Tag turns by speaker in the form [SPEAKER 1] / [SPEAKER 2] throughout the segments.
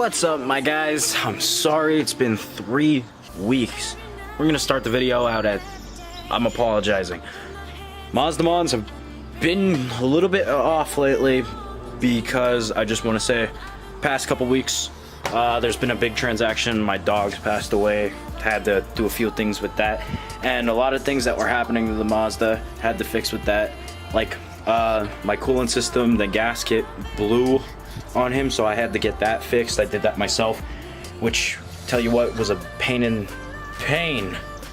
[SPEAKER 1] What's up, my guys? I'm sorry it's been 3 weeks. We're gonna start the video out at, I'm apologizing. Mazda mods have been a little bit off lately because I just want to say, past couple weeks, there's been a big transaction. My dog's passed away. Had to do a few things with that, and a lot of things that were happening to the Mazda had to fix with that. Like my coolant system, the gasket blew on him, so I had to get that fixed. I did that myself, which, tell you what, was a pain,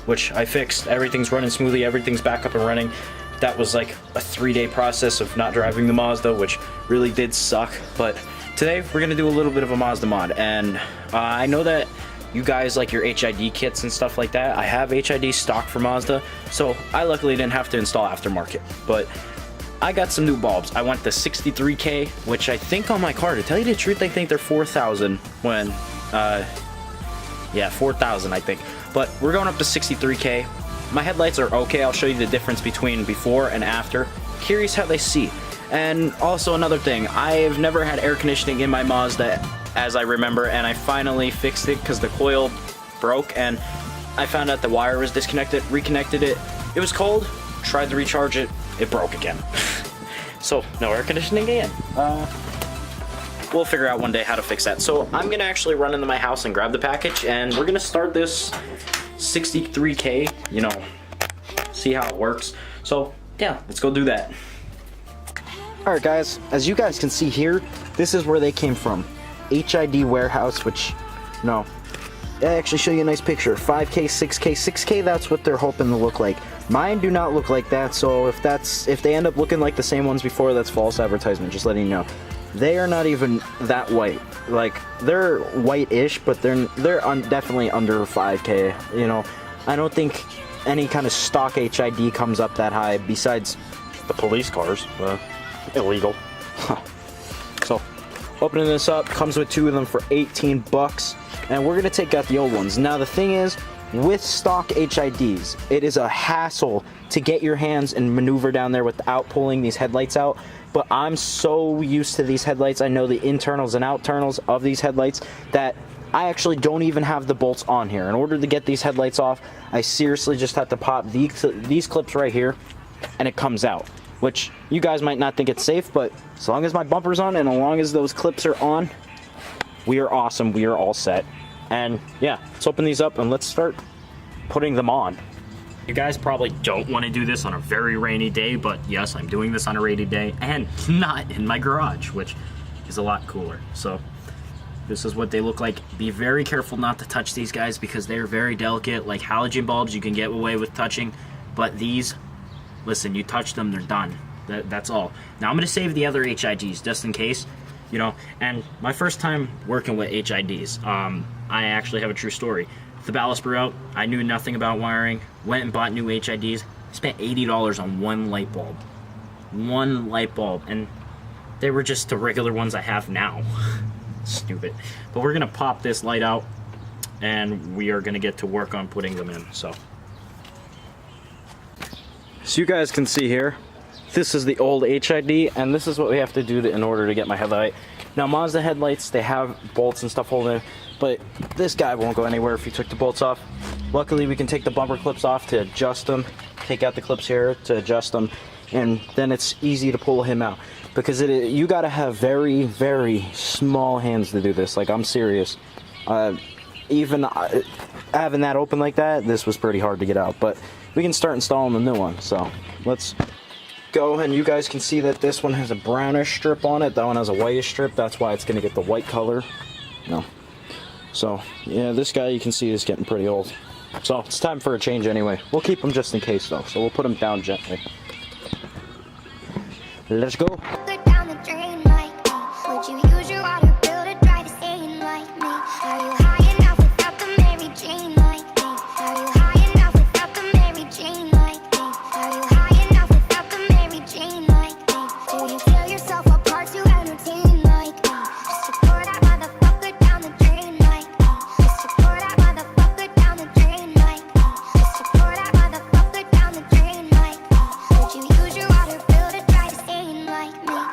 [SPEAKER 1] which I fixed. Everything's running smoothly, everything's back up and running. That was like a 3-day process of not driving the Mazda, which really did suck. But today we're gonna do a little bit of a Mazda mod, and I know that you guys like your HID kits and stuff like that. I have HID stock for Mazda, so I luckily didn't have to install aftermarket, but I got some new bulbs. I went to 63K, which I think on my car, to tell you the truth, I think they're 4,000 when, yeah, 4,000 I think. But we're going up to 63K. My headlights are okay. I'll show you the difference between before and after. Curious how they see. And also another thing, I've never had air conditioning in my Mazda as I remember, and I finally fixed it because the coil broke and I found out the wire was disconnected, reconnected it. It was cold, tried to recharge it, it broke again. So no air conditioning again. We'll figure out one day how to fix that. So I'm gonna actually run into my house and grab the package, and we're gonna start this 63K, you know, see how it works. So yeah, let's go do that. All right guys, as you guys can see here, this is where they came from. HID warehouse, which, no, I actually show you a nice picture. 5K, 6K, 6K, that's what they're hoping to look like. Mine do not look like that, so if they end up looking like the same ones before, that's false advertisement, just letting you know. They are not even that white. Like, they're white-ish, but they're definitely under 5K, you know. I don't think any kind of stock HID comes up that high, besides the police cars. Illegal. So, opening this up, comes with 2 of them for 18 bucks, and we're gonna take out the old ones. Now the thing is, with stock HIDs, it is a hassle to get your hands and maneuver down there without pulling these headlights out, but I'm so used to these headlights, I know the internals and outernals of these headlights, that I actually don't even have the bolts on here. In order to get these headlights off, I seriously just have to pop these clips right here, and it comes out. Which, you guys might not think it's safe, but as long as my bumper's on and as long as those clips are on, we are awesome, we are all set. And yeah, let's open these up and let's start putting them on. You guys probably don't want to do this on a very rainy day, but yes, I'm doing this on a rainy day and not in my garage, which is a lot cooler. So this is what they look like. Be very careful not to touch these guys because they're very delicate. Like halogen bulbs, you can get away with touching, but these, listen, you touch them, they're done. That's all. Now I'm going to save the other HIDs just in case, you know. And my first time working with HIDs, I actually have a true story. The ballast blew out. I knew nothing about wiring. Went and bought new HIDs. Spent $80 on one light bulb. One light bulb. And they were just the regular ones I have now. Stupid. But we're going to pop this light out, and we are going to get to work on putting them in. So you guys can see here, this is the old HID, and this is what we have to do in order to get my headlight. Now Mazda headlights, they have bolts and stuff holding it, but this guy won't go anywhere if you took the bolts off. Luckily we can take the bumper clips off to adjust them, take out the clips here to adjust them, and then it's easy to pull him out. Because you gotta have very, very small hands to do this, like I'm serious. Even having that open like that, this was pretty hard to get out, but we can start installing the new one. So let's go, and you guys can see that this one has a brownish strip on it, that one has a whitish strip. That's why it's gonna get the white color. No. So yeah, this guy you can see is getting pretty old. So it's time for a change anyway. We'll keep him just in case though, so we'll put him down gently. Let's go.
[SPEAKER 2] Like me.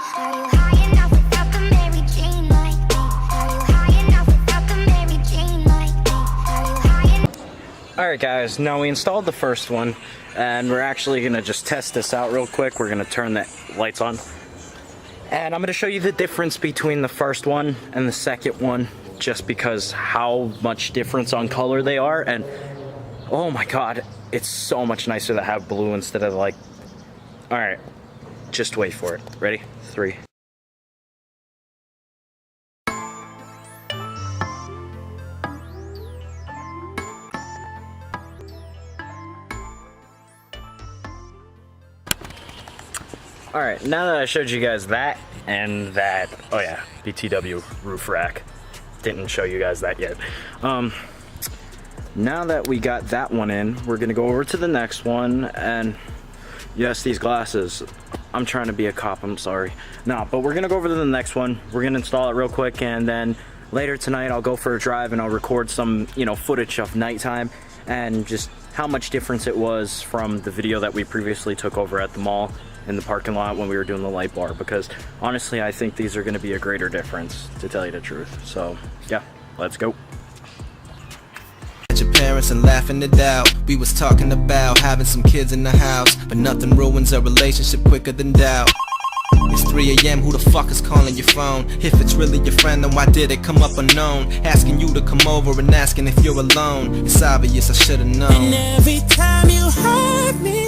[SPEAKER 1] Alright guys, now we installed the first one, and we're actually going to just test this out real quick. We're going to turn the lights on. And I'm going to show you the difference between the first one and the second one, just because how much difference on color they are. And oh my god, it's so much nicer to have blue instead of like... Alright, just wait for it. Ready? 3. Alright, now that I showed you guys that, and that, oh yeah, BTW roof rack. Didn't show you guys that yet. Now that we got that one in, we're gonna go over to the next one, and yes, these glasses. I'm trying to be a cop, I'm sorry. No, but we're gonna go over to the next one. We're gonna install it real quick, and then later tonight I'll go for a drive and I'll record some, footage of nighttime and just how much difference it was from the video that we previously took over at the mall in the parking lot when we were doing the light bar, because honestly I think these are going to be a greater difference, to tell you the truth. So yeah, let's go.
[SPEAKER 2] Your parents and laughing it out. We was talking about having some kids in the house, but nothing ruins a relationship quicker than doubt. It's 3 AM, who the fuck is calling your phone? If it's really your friend, then why did it come up unknown? Asking you to come over and asking if you're alone. It's obvious I should've known. And every time you hurt me,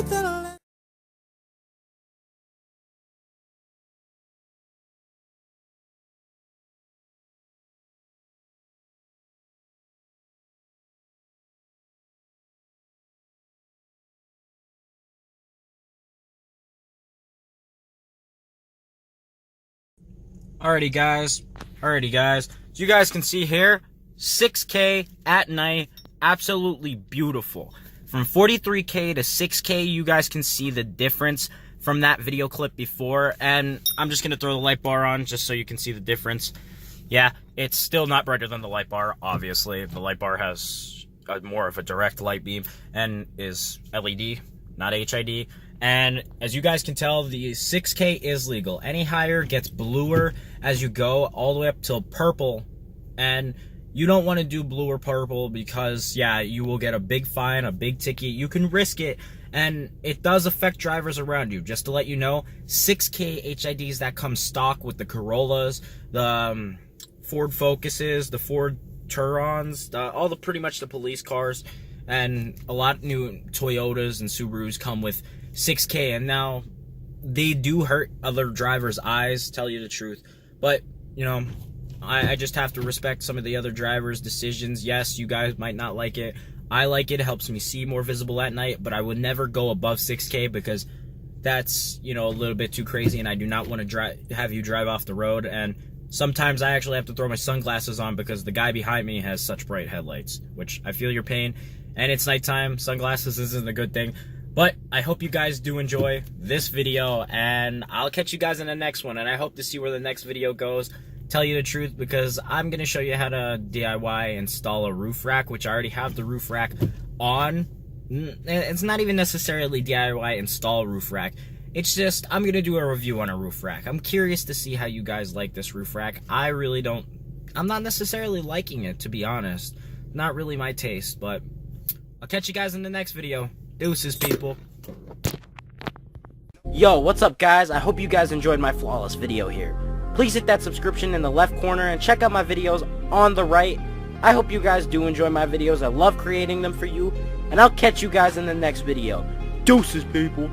[SPEAKER 1] Alrighty guys, so you guys can see here, 6K at night, absolutely beautiful. From 43K to 6K, you guys can see the difference from that video clip before, and I'm just going to throw the light bar on just so you can see the difference. Yeah, it's still not brighter than the light bar, obviously. The light bar has more of a direct light beam and is LED, not HID. And as you guys can tell, the 6K is legal. Any higher gets bluer as you go, all the way up till purple. And you don't want to do blue or purple because, yeah, you will get a big fine, a big ticket. You can risk it, and it does affect drivers around you. Just to let you know, 6K HIDs that come stock with the Corollas, the Ford Focuses, the Ford Turons, all the pretty much the police cars, and a lot of new Toyotas and Subarus come with 6K, and now they do hurt other drivers' eyes, tell you the truth. But, I just have to respect some of the other drivers' decisions. Yes, you guys might not like it. I like it. It helps me see more visible at night, but I would never go above 6K because that's, a little bit too crazy, and I do not want to have you drive off the road. And sometimes I actually have to throw my sunglasses on because the guy behind me has such bright headlights, which I feel your pain. And it's nighttime. Sunglasses isn't a good thing. But I hope you guys do enjoy this video, and I'll catch you guys in the next one. And I hope to see where the next video goes. Tell you the truth, because I'm going to show you how to DIY install a roof rack, which I already have the roof rack on. It's not even necessarily DIY install roof rack. It's just, I'm going to do a review on a roof rack. I'm curious to see how you guys like this roof rack. I'm not necessarily liking it, to be honest. Not really my taste, but I'll catch you guys in the next video. Deuces, people. Yo, what's up, guys? I hope you guys enjoyed my flawless video here. Please hit that subscription in the left corner and check out my videos on the right. I hope you guys do enjoy my videos. I love creating them for you. And I'll catch you guys in the next video. Deuces, people.